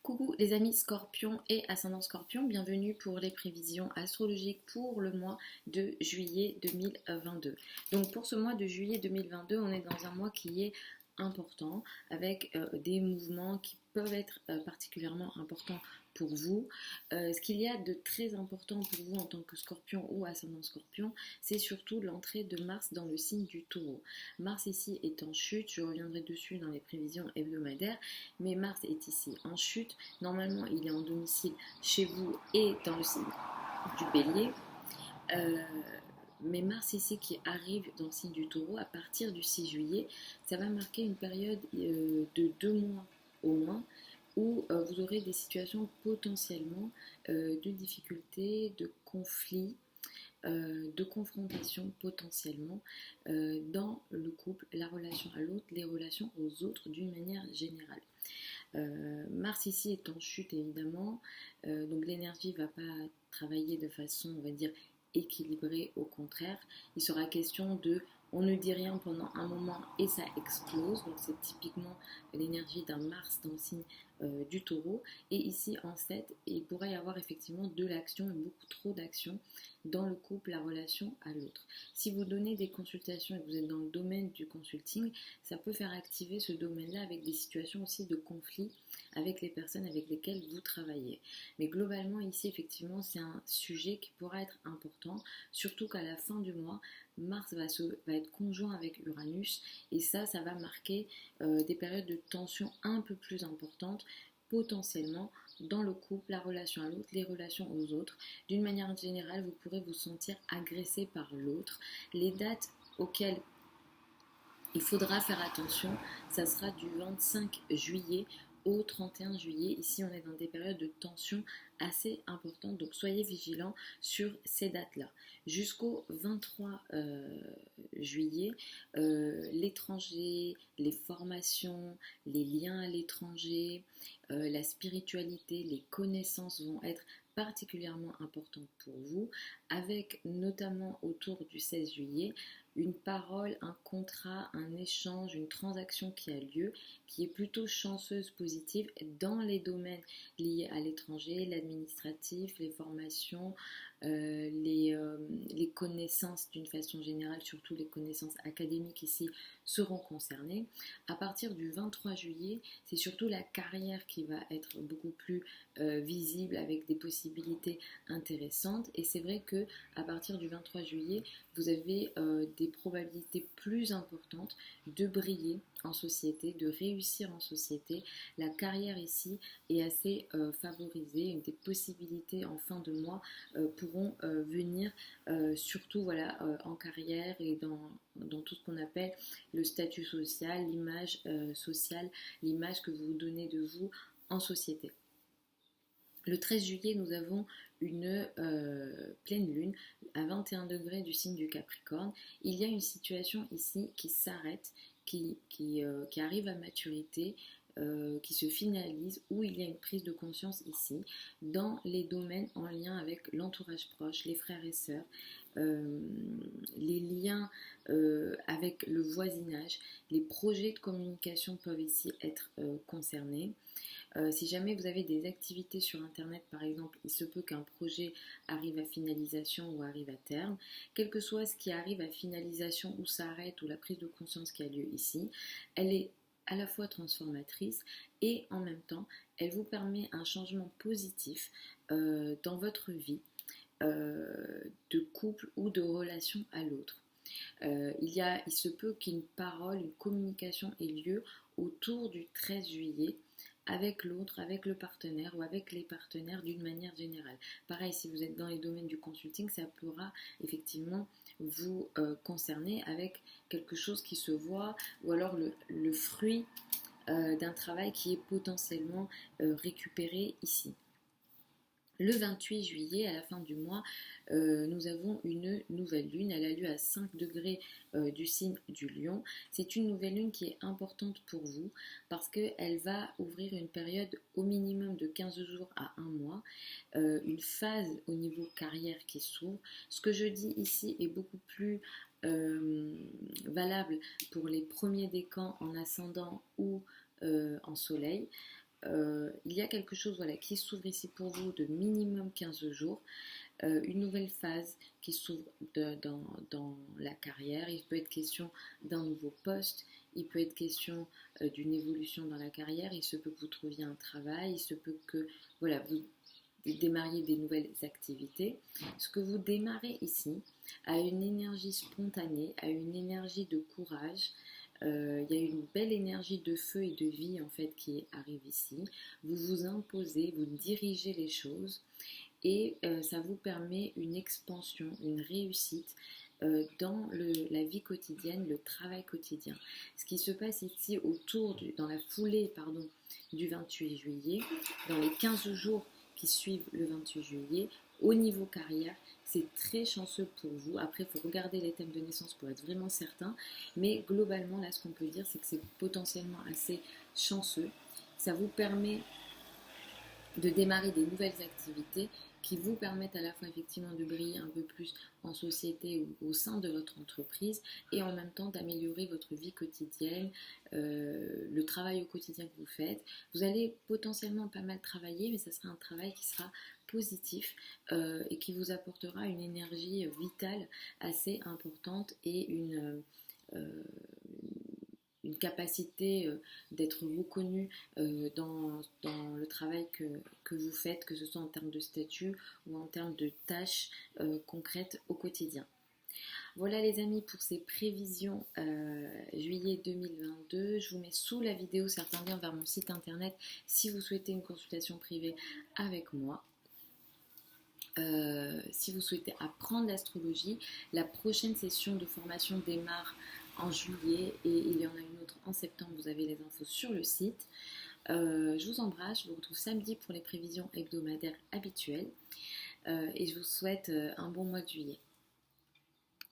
Coucou les amis Scorpion et ascendant Scorpion, bienvenue pour les prévisions astrologiques pour le mois de juillet 2022. Donc pour ce mois de juillet 2022, on est dans un mois qui est important avec des mouvements qui peuvent être particulièrement importants pour vous. Ce qu'il y a de très important pour vous en tant que Scorpion ou ascendant Scorpion, c'est surtout l'entrée de Mars dans le signe du Taureau. Mars ici est en chute, je reviendrai dessus dans les prévisions hebdomadaires, mais Mars est ici en chute. Normalement, il est en domicile chez vous et dans le signe du Bélier. Mais Mars ici qui arrive dans le signe du Taureau à partir du 6 juillet, ça va marquer une période de 2 mois au moins où vous aurez des situations potentiellement de difficultés, de conflits, de confrontation potentiellement dans le couple, la relation à l'autre, les relations aux autres d'une manière générale. Mars ici est en chute évidemment, donc l'énergie ne va pas travailler de façon, on va dire, équilibrée. Au contraire, il sera question de on ne dit rien pendant un moment et ça explose. Donc c'est typiquement l'énergie d'un Mars dans le signe du Taureau. Et ici en 7, il pourrait y avoir effectivement de l'action et beaucoup trop d'action dans le couple, la relation à l'autre. Si vous donnez des consultations et que vous êtes dans le domaine du consulting, ça peut faire activer ce domaine-là avec des situations aussi de conflit avec les personnes avec lesquelles vous travaillez. Mais globalement ici effectivement c'est un sujet qui pourra être important, surtout qu'à la fin du mois, Mars va être conjoint avec Uranus et ça va marquer des périodes de tension un peu plus importantes potentiellement dans le couple, la relation à l'autre, les relations aux autres. D'une manière générale, vous pourrez vous sentir agressé par l'autre. Les dates auxquelles il faudra faire attention, ça sera du 25 juillet au 31 juillet. Ici, on est dans des périodes de tension assez importantes, donc soyez vigilants sur ces dates-là. Jusqu'au 23 juillet, l'étranger, les formations, les liens à l'étranger, la spiritualité, les connaissances vont être particulièrement importantes pour vous, avec notamment autour du 16 juillet une parole, un contrat, un échange, une transaction qui a lieu, qui est plutôt chanceuse, positive dans les domaines liés à l'étranger, l'administratif, les formations, les connaissances d'une façon générale, surtout les connaissances académiques ici seront concernées. À partir du 23 juillet, c'est surtout la carrière qui va être beaucoup plus visible avec des possibilités intéressantes. Et c'est vrai que à partir du 23 juillet, vous avez des probabilités plus importantes de briller en société, de réussir en société. La carrière ici est assez favorisée. Des possibilités en fin de mois pourront venir surtout voilà, en carrière et dans tout ce qu'on appelle le statut social, l'image sociale, l'image que vous donnez de vous en société. Le 13 juillet, nous avons une pleine lune à 21 degrés du signe du Capricorne. Il y a une situation ici qui s'arrête, qui arrive à maturité, qui se finalise, où il y a une prise de conscience ici, dans les domaines en lien avec l'entourage proche, les frères et sœurs, les liens avec le voisinage, les projets de communication peuvent ici être concernés. Si jamais vous avez des activités sur internet par exemple, il se peut qu'un projet arrive à finalisation ou arrive à terme. Quel que soit ce qui arrive à finalisation ou s'arrête ou la prise de conscience qui a lieu ici, elle est à la fois transformatrice et en même temps elle vous permet un changement positif dans votre vie de couple ou de relation à l'autre. Il se peut qu'une parole, une communication ait lieu autour du 13 juillet avec l'autre, avec le partenaire ou avec les partenaires d'une manière générale. Pareil, si vous êtes dans les domaines du consulting, ça pourra effectivement vous concerner avec quelque chose qui se voit ou alors le fruit d'un travail qui est potentiellement récupéré ici. Le 28 juillet, à la fin du mois, nous avons une nouvelle lune. Elle a lieu à 5 degrés du signe du Lion. C'est une nouvelle lune qui est importante pour vous parce qu'elle va ouvrir une période au minimum de 15 jours à 1 mois, une phase au niveau carrière qui s'ouvre. Ce que je dis ici est beaucoup plus valable pour les premiers décans en ascendant ou en soleil. il y a quelque chose qui s'ouvre ici pour vous de minimum 15 jours. Une nouvelle phase qui s'ouvre dans la carrière. Il peut être question d'un nouveau poste, il peut être question d'une évolution dans la carrière, il se peut que vous trouviez un travail, il se peut que vous démarriez des nouvelles activités. Ce que vous démarrez ici a une énergie spontanée, a une énergie de courage. Il y a une belle énergie de feu et de vie en fait qui arrive ici. Vous vous imposez, vous dirigez les choses et ça vous permet une expansion, une réussite dans la vie quotidienne, le travail quotidien. Ce qui se passe ici dans la foulée du 28 juillet, dans les 15 jours qui suivent le 28 juillet, au niveau carrière, c'est très chanceux pour vous. Après, il faut regarder les thèmes de naissance pour être vraiment certain. Mais globalement, là, ce qu'on peut dire, c'est que c'est potentiellement assez chanceux. Ça vous permet de démarrer des nouvelles activités qui vous permettent à la fois effectivement de briller un peu plus en société ou au sein de votre entreprise et en même temps d'améliorer votre vie quotidienne, le travail au quotidien que vous faites. Vous allez potentiellement pas mal travailler, mais ça sera un travail qui sera positif et qui vous apportera une énergie vitale assez importante et une capacité d'être reconnu dans le travail que vous faites, que ce soit en termes de statut ou en termes de tâches concrètes au quotidien. Voilà les amis pour ces prévisions juillet 2022. Je vous mets sous la vidéo certains liens vers mon site internet si vous souhaitez une consultation privée avec moi. Si vous souhaitez apprendre l'astrologie, la prochaine session de formation démarre en juillet et il y en a une autre en septembre. Vous avez les infos sur le site. Je vous embrasse, je vous retrouve samedi pour les prévisions hebdomadaires habituelles et je vous souhaite un bon mois de juillet.